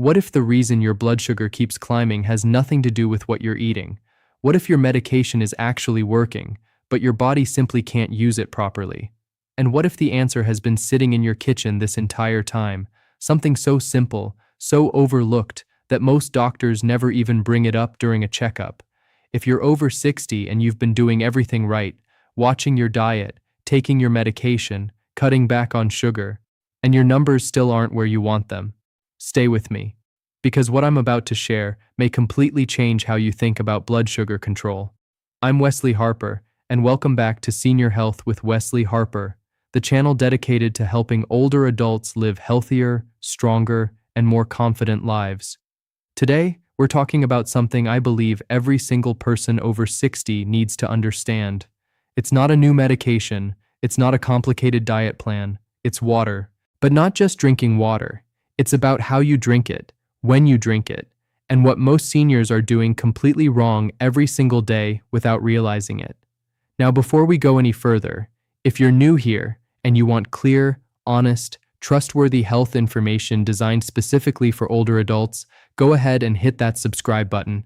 What if the reason your blood sugar keeps climbing has nothing to do with what you're eating? What if your medication is actually working, but your body simply can't use it properly? And what if the answer has been sitting in your kitchen this entire time, something so simple, so overlooked, that most doctors never even bring it up during a checkup? If you're over 60 and you've been doing everything right, watching your diet, taking your medication, cutting back on sugar, and your numbers still aren't where you want them, stay with me. Because what I'm about to share may completely change how you think about blood sugar control. I'm Wesley Harper, and welcome back to Senior Health with Wesley Harper, the channel dedicated to helping older adults live healthier, stronger, and more confident lives. Today, we're talking about something I believe every single person over 60 needs to understand. It's not a new medication, it's not a complicated diet plan, it's water. But not just drinking water, it's about how you drink it, when you drink it, and what most seniors are doing completely wrong every single day without realizing it. Now, before we go any further, if you're new here and you want clear, honest, trustworthy health information designed specifically for older adults, go ahead and hit that subscribe button.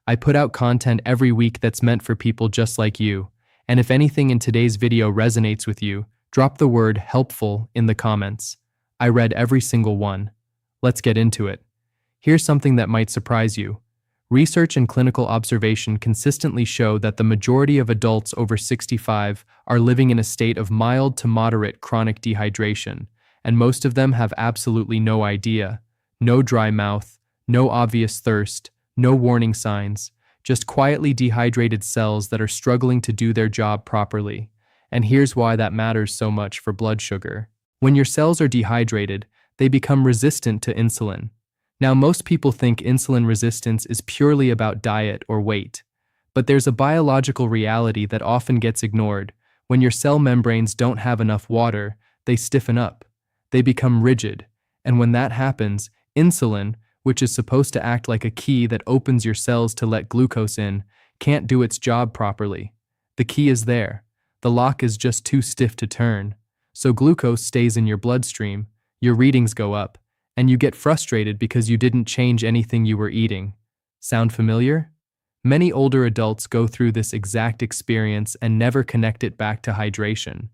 I put out content every week that's meant for people just like you, and if anything in today's video resonates with you, drop the word helpful in the comments. I read every single one. Let's get into it. Here's something that might surprise you. Research and clinical observation consistently show that the majority of adults over 65 are living in a state of mild to moderate chronic dehydration, and most of them have absolutely no idea. No dry mouth, no obvious thirst, no warning signs, just quietly dehydrated cells that are struggling to do their job properly. And here's why that matters so much for blood sugar. When your cells are dehydrated, they become resistant to insulin. Now, most people think insulin resistance is purely about diet or weight, but there's a biological reality that often gets ignored. When your cell membranes don't have enough water, they stiffen up. They become rigid, and when that happens, insulin, which is supposed to act like a key that opens your cells to let glucose in, can't do its job properly. The key is there. The lock is just too stiff to turn. So glucose stays in your bloodstream, your readings go up, and you get frustrated because you didn't change anything you were eating. Sound familiar? Many older adults go through this exact experience and never connect it back to hydration.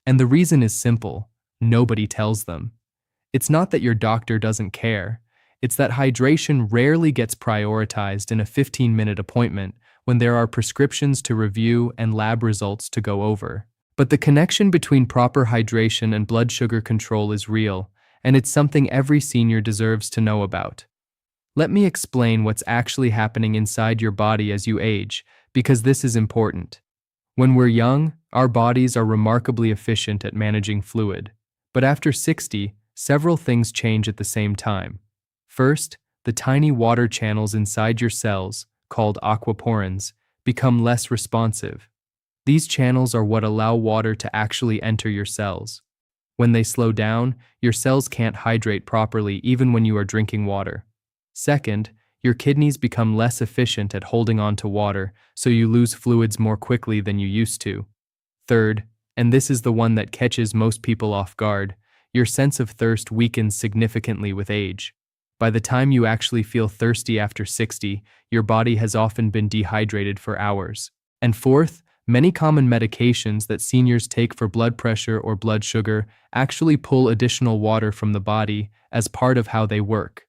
And the reason is simple: nobody tells them. It's not that your doctor doesn't care. It's that hydration rarely gets prioritized in a 15-minute appointment when there are prescriptions to review and lab results to go over. But the connection between proper hydration and blood sugar control is real, and it's something every senior deserves to know about. Let me explain what's actually happening inside your body as you age, because this is important. When we're young, our bodies are remarkably efficient at managing fluid. But after 60, several things change at the same time. First, the tiny water channels inside your cells, called aquaporins, become less responsive. These channels are what allow water to actually enter your cells. When they slow down, your cells can't hydrate properly even when you are drinking water. Second, your kidneys become less efficient at holding on to water, so you lose fluids more quickly than you used to. Third, and this is the one that catches most people off guard, your sense of thirst weakens significantly with age. By the time you actually feel thirsty after 60, your body has often been dehydrated for hours. And fourth, many common medications that seniors take for blood pressure or blood sugar actually pull additional water from the body as part of how they work.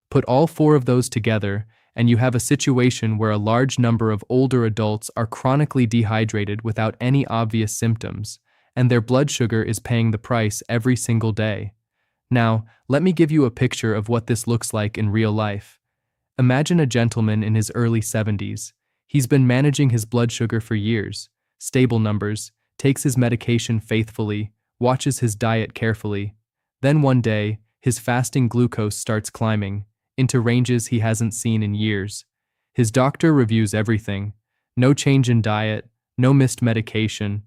Put all four of those together, and you have a situation where a large number of older adults are chronically dehydrated without any obvious symptoms, and their blood sugar is paying the price every single day. Now, let me give you a picture of what this looks like in real life. Imagine a gentleman in his early 70s. He's been managing his blood sugar for years, stable numbers, takes his medication faithfully, watches his diet carefully. Then one day, his fasting glucose starts climbing into ranges he hasn't seen in years. His doctor reviews everything. No change in diet, no missed medication.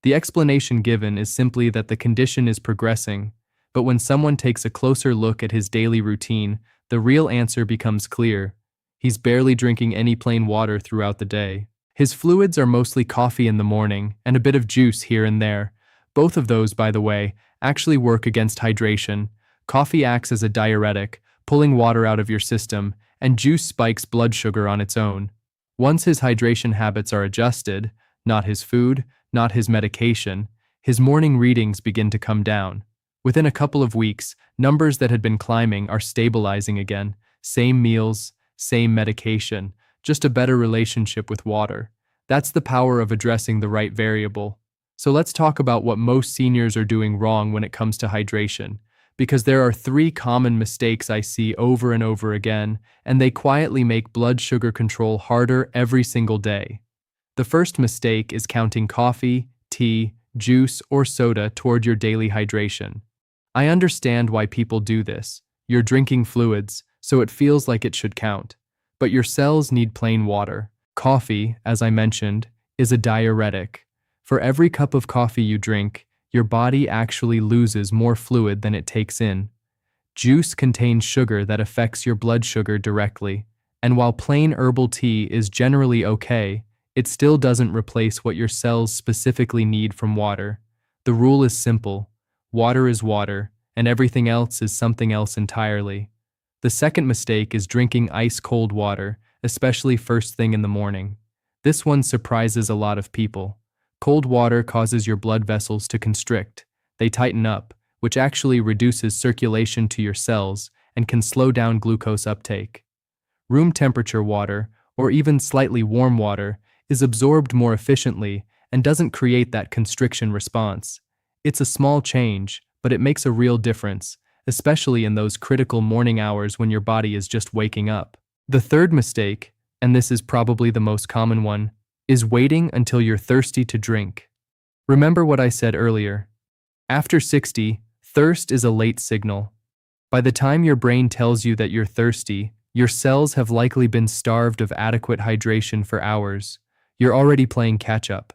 The explanation given is simply that the condition is progressing, but when someone takes a closer look at his daily routine, the real answer becomes clear. He's barely drinking any plain water throughout the day. His fluids are mostly coffee in the morning and a bit of juice here and there. Both of those, by the way, actually work against hydration. Coffee acts as a diuretic, pulling water out of your system, and juice spikes blood sugar on its own. Once his hydration habits are adjusted, not his food, not his medication, his morning readings begin to come down. Within a couple of weeks, numbers that had been climbing are stabilizing again. Same meals, same medication, just a better relationship with water. That's the power of addressing the right variable. So let's talk about what most seniors are doing wrong when it comes to hydration, because there are 3 common mistakes I see over and over again, and they quietly make blood sugar control harder every single day. The first mistake is counting coffee, tea, juice, or soda toward your daily hydration. I understand why people do this. You're drinking fluids, so it feels like it should count. But your cells need plain water. Coffee, as I mentioned, is a diuretic. For every cup of coffee you drink, your body actually loses more fluid than it takes in. Juice contains sugar that affects your blood sugar directly, and while plain herbal tea is generally okay, it still doesn't replace what your cells specifically need from water. The rule is simple. Water is water, and everything else is something else entirely. The second mistake is drinking ice-cold water, especially first thing in the morning. This one surprises a lot of people. Cold water causes your blood vessels to constrict. They tighten up, which actually reduces circulation to your cells and can slow down glucose uptake. Room temperature water, or even slightly warm water, is absorbed more efficiently and doesn't create that constriction response. It's a small change, but it makes a real difference, especially in those critical morning hours when your body is just waking up. The third mistake, and this is probably the most common one, is waiting until you're thirsty to drink. Remember what I said earlier. After 60, thirst is a late signal. By the time your brain tells you that you're thirsty, your cells have likely been starved of adequate hydration for hours. You're already playing catch-up.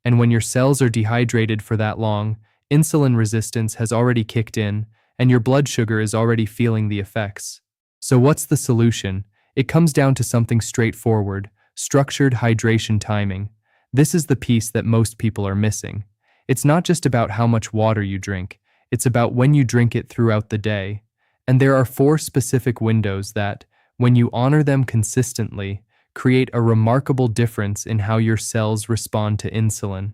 And when your cells are dehydrated for that long, insulin resistance has already kicked in, and your blood sugar is already feeling the effects. So what's the solution? It comes down to something straightforward: structured hydration timing. This is the piece that most people are missing. It's not just about how much water you drink, it's about when you drink it throughout the day. And there are 4 specific windows that, when you honor them consistently, create a remarkable difference in how your cells respond to insulin.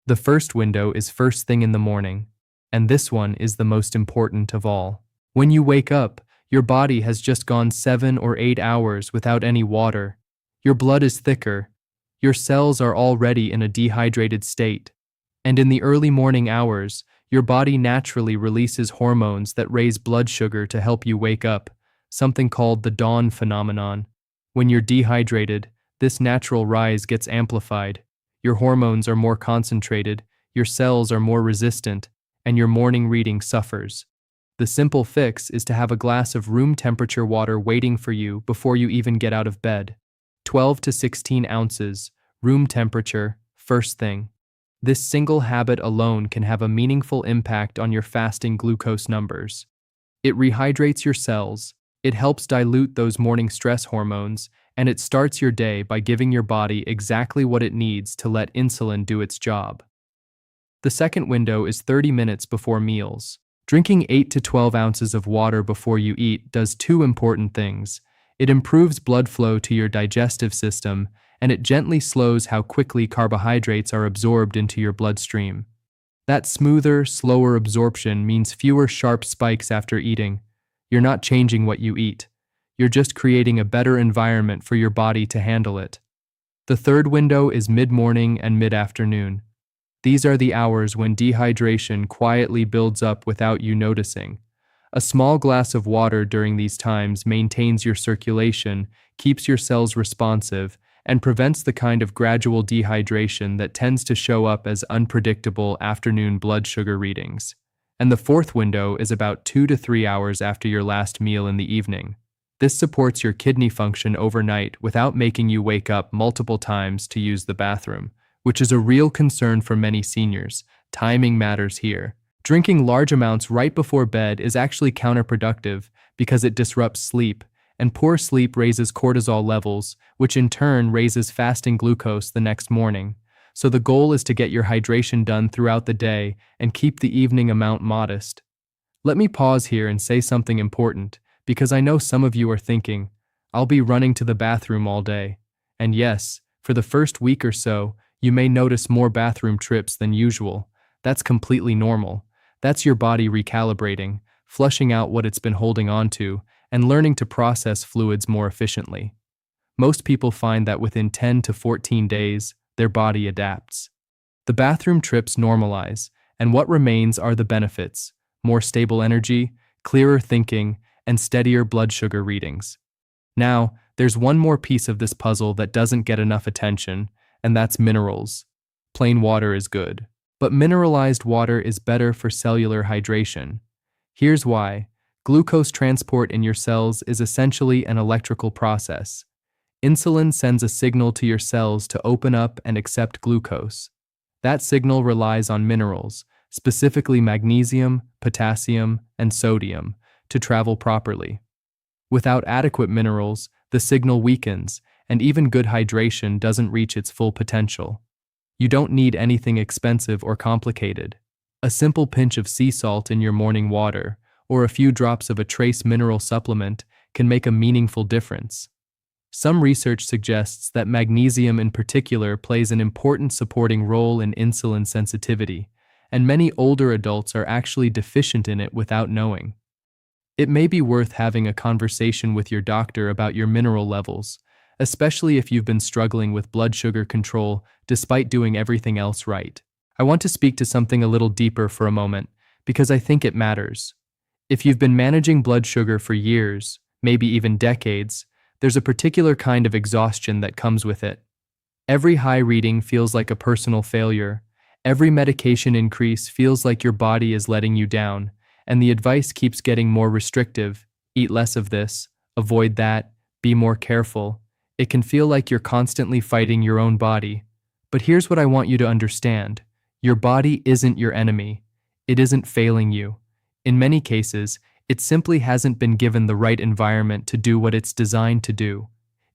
The first window is first thing in the morning, and this one is the most important of all. When you wake up, your body has just gone 7 or 8 hours without any water. Your blood is thicker, your cells are already in a dehydrated state, and in the early morning hours, your body naturally releases hormones that raise blood sugar to help you wake up, something called the dawn phenomenon. When you're dehydrated, this natural rise gets amplified. Your hormones are more concentrated, your cells are more resistant, and your morning reading suffers. The simple fix is to have a glass of room temperature water waiting for you before you even get out of bed. 12 to 16 ounces, room temperature, first thing. This single habit alone can have a meaningful impact on your fasting glucose numbers. It rehydrates your cells, it helps dilute those morning stress hormones, and it starts your day by giving your body exactly what it needs to let insulin do its job. The second window is 30 minutes before meals. Drinking 8 to 12 ounces of water before you eat does 2 important things. It improves blood flow to your digestive system, and it gently slows how quickly carbohydrates are absorbed into your bloodstream. That smoother, slower absorption means fewer sharp spikes after eating. You're not changing what you eat. You're just creating a better environment for your body to handle it. The third window is mid-morning and mid-afternoon. These are the hours when dehydration quietly builds up without you noticing. A small glass of water during these times maintains your circulation, keeps your cells responsive, and prevents the kind of gradual dehydration that tends to show up as unpredictable afternoon blood sugar readings. And the fourth window is about 2 to 3 hours after your last meal in the evening. This supports your kidney function overnight without making you wake up multiple times to use the bathroom, which is a real concern for many seniors. Timing matters here. Drinking large amounts right before bed is actually counterproductive because it disrupts sleep, and poor sleep raises cortisol levels, which in turn raises fasting glucose the next morning. So the goal is to get your hydration done throughout the day and keep the evening amount modest. Let me pause here and say something important, because I know some of you are thinking, I'll be running to the bathroom all day. And yes, for the first week or so, you may notice more bathroom trips than usual. That's completely normal. That's your body recalibrating, flushing out what it's been holding on to, and learning to process fluids more efficiently. Most people find that within 10 to 14 days, their body adapts. The bathroom trips normalize, and what remains are the benefits: more stable energy, clearer thinking, and steadier blood sugar readings. Now, there's one more piece of this puzzle that doesn't get enough attention, and that's minerals. Plain water is good, but mineralized water is better for cellular hydration. Here's why. Glucose transport in your cells is essentially an electrical process. Insulin sends a signal to your cells to open up and accept glucose. That signal relies on minerals, specifically magnesium, potassium, and sodium, to travel properly. Without adequate minerals, the signal weakens, and even good hydration doesn't reach its full potential. You don't need anything expensive or complicated. A simple pinch of sea salt in your morning water, or a few drops of a trace mineral supplement, can make a meaningful difference. Some research suggests that magnesium in particular plays an important supporting role in insulin sensitivity, and many older adults are actually deficient in it without knowing. It may be worth having a conversation with your doctor about your mineral levels, especially if you've been struggling with blood sugar control despite doing everything else right. I want to speak to something a little deeper for a moment, because I think it matters. If you've been managing blood sugar for years, maybe even decades, there's a particular kind of exhaustion that comes with it. Every high reading feels like a personal failure. Every medication increase feels like your body is letting you down, and the advice keeps getting more restrictive. Eat less of this, avoid that, be more careful. It can feel like you're constantly fighting your own body. But here's what I want you to understand. Your body isn't your enemy. It isn't failing you. In many cases, it simply hasn't been given the right environment to do what it's designed to do.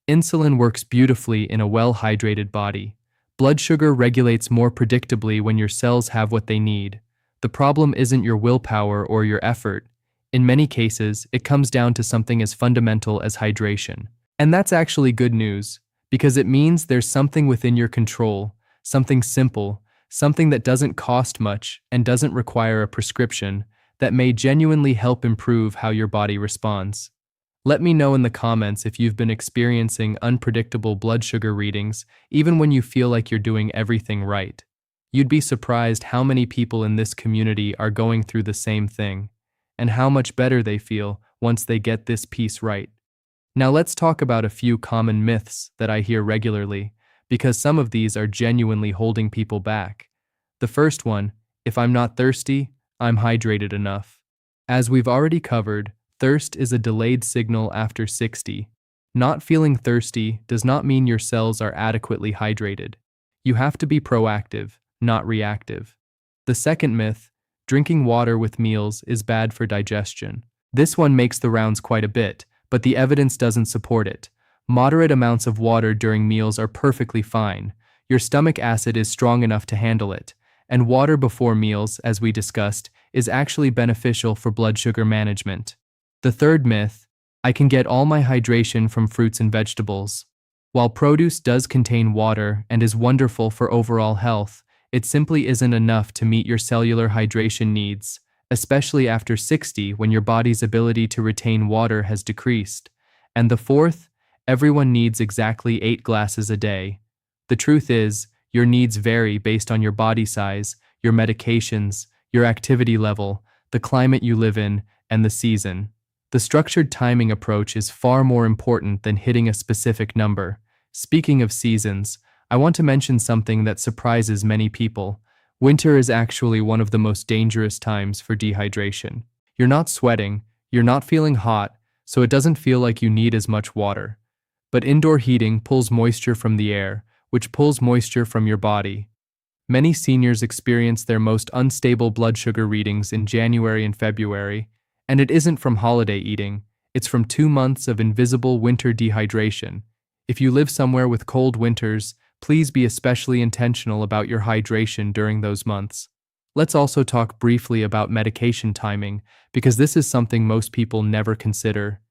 Insulin works beautifully in a well-hydrated body. Blood sugar regulates more predictably when your cells have what they need. The problem isn't your willpower or your effort. In many cases, it comes down to something as fundamental as hydration. And that's actually good news, because it means there's something within your control, something simple, something that doesn't cost much and doesn't require a prescription, that may genuinely help improve how your body responds. Let me know in the comments if you've been experiencing unpredictable blood sugar readings, even when you feel like you're doing everything right. You'd be surprised how many people in this community are going through the same thing, and how much better they feel once they get this piece right. Now let's talk about a few common myths that I hear regularly, because some of these are genuinely holding people back. The first one: if I'm not thirsty, I'm hydrated enough. As we've already covered, thirst is a delayed signal after 60. Not feeling thirsty does not mean your cells are adequately hydrated. You have to be proactive, not reactive. The second myth: drinking water with meals is bad for digestion. This one makes the rounds quite a bit, but the evidence doesn't support it. Moderate amounts of water during meals are perfectly fine. Your stomach acid is strong enough to handle it. And water before meals, as we discussed, is actually beneficial for blood sugar management. The third myth: I can get all my hydration from fruits and vegetables. While produce does contain water and is wonderful for overall health, it simply isn't enough to meet your cellular hydration needs, especially after 60 when your body's ability to retain water has decreased. And the fourth: everyone needs exactly 8 glasses a day. The truth is, your needs vary based on your body size, your medications, your activity level, the climate you live in, and the season. The structured timing approach is far more important than hitting a specific number. Speaking of seasons, I want to mention something that surprises many people. Winter is actually one of the most dangerous times for dehydration. You're not sweating, you're not feeling hot, so it doesn't feel like you need as much water. But indoor heating pulls moisture from the air, which pulls moisture from your body. Many seniors experience their most unstable blood sugar readings in January and February, and it isn't from holiday eating, it's from 2 months of invisible winter dehydration. If you live somewhere with cold winters, please be especially intentional about your hydration during those months. Let's also talk briefly about medication timing, because this is something most people never consider.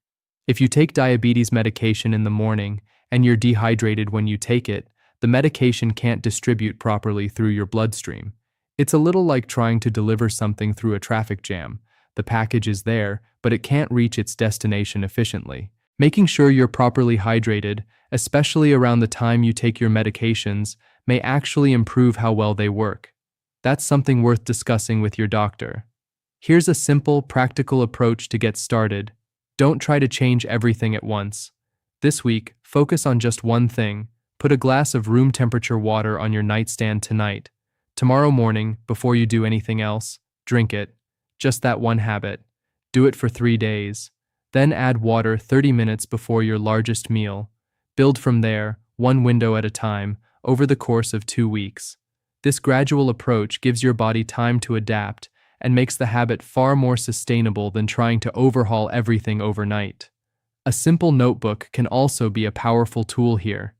If you take diabetes medication in the morning and you're dehydrated when you take it, the medication can't distribute properly through your bloodstream. It's a little like trying to deliver something through a traffic jam. The package is there, but it can't reach its destination efficiently. Making sure you're properly hydrated, especially around the time you take your medications, may actually improve how well they work. That's something worth discussing with your doctor. Here's a simple, practical approach to get started. Don't try to change everything at once. This week, focus on just one thing. Put a glass of room temperature water on your nightstand tonight. Tomorrow morning, before you do anything else, drink it. Just that one habit. Do it for 3 days. Then add water 30 minutes before your largest meal. Build from there, one window at a time, over the course of 2 weeks. This gradual approach gives your body time to adapt and makes the habit far more sustainable than trying to overhaul everything overnight. A simple notebook can also be a powerful tool here.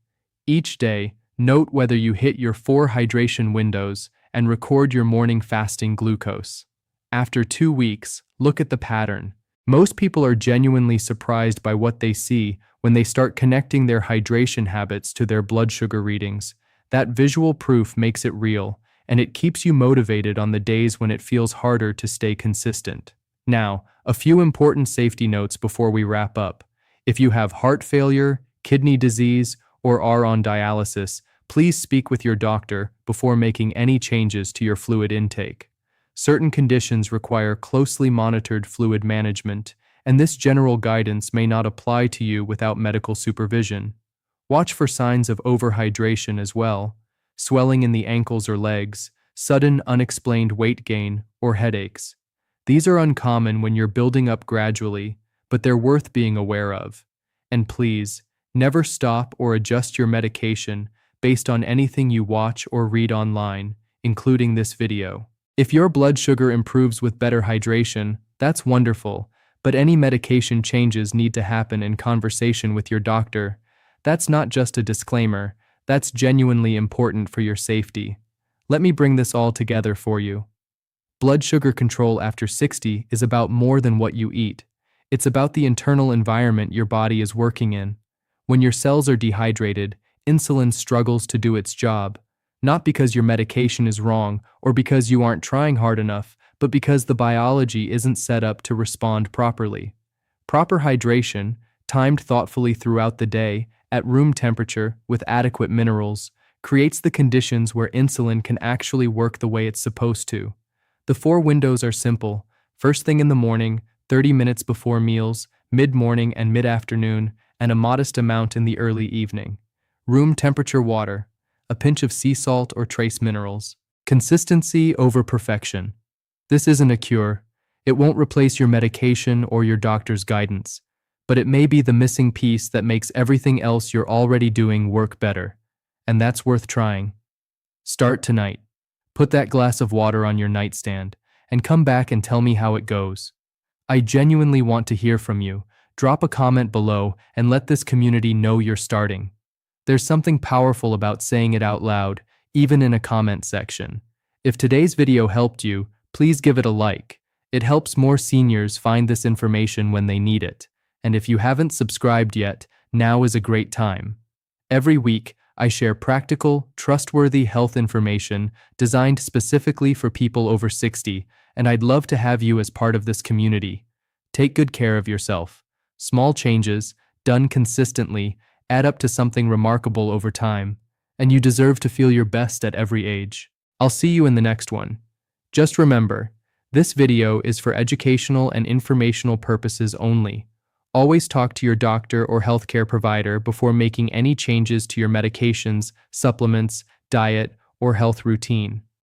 Each day, note whether you hit your 4 hydration windows and record your morning fasting glucose. After 2 weeks, look at the pattern. Most people are genuinely surprised by what they see when they start connecting their hydration habits to their blood sugar readings. That visual proof makes it real, and it keeps you motivated on the days when it feels harder to stay consistent. Now, a few important safety notes before we wrap up. If you have heart failure, kidney disease, or are on dialysis, please speak with your doctor before making any changes to your fluid intake. Certain conditions require closely monitored fluid management, and this general guidance may not apply to you without medical supervision. Watch for signs of overhydration as well. Swelling in the ankles or legs, sudden unexplained weight gain, or headaches. These are uncommon when you're building up gradually, but they're worth being aware of. And please, never stop or adjust your medication based on anything you watch or read online, including this video. If your blood sugar improves with better hydration, that's wonderful, but any medication changes need to happen in conversation with your doctor. That's not just a disclaimer. That's genuinely important for your safety. Let me bring this all together for you. Blood sugar control after 60 is about more than what you eat. It's about the internal environment your body is working in. When your cells are dehydrated, insulin struggles to do its job, not because your medication is wrong or because you aren't trying hard enough, but because the biology isn't set up to respond properly. Proper hydration, timed thoughtfully throughout the day, at room temperature, with adequate minerals, creates the conditions where insulin can actually work the way it's supposed to. The 4 windows are simple: first thing in the morning, 30 minutes before meals, mid-morning and mid-afternoon, and a modest amount in the early evening. Room temperature water, a pinch of sea salt or trace minerals. Consistency over perfection. This isn't a cure. It won't replace your medication or your doctor's guidance, but it may be the missing piece that makes everything else you're already doing work better. And that's worth trying. Start tonight. Put that glass of water on your nightstand and come back and tell me how it goes. I genuinely want to hear from you. Drop a comment below and let this community know you're starting. There's something powerful about saying it out loud, even in a comment section. If today's video helped you, please give it a like. It helps more seniors find this information when they need it. And if you haven't subscribed yet, now is a great time. Every week, I share practical, trustworthy health information designed specifically for people over 60, and I'd love to have you as part of this community. Take good care of yourself. Small changes, done consistently, add up to something remarkable over time, and you deserve to feel your best at every age. I'll see you in the next one. Just remember, this video is for educational and informational purposes only. Always talk to your doctor or healthcare provider before making any changes to your medications, supplements, diet, or health routine.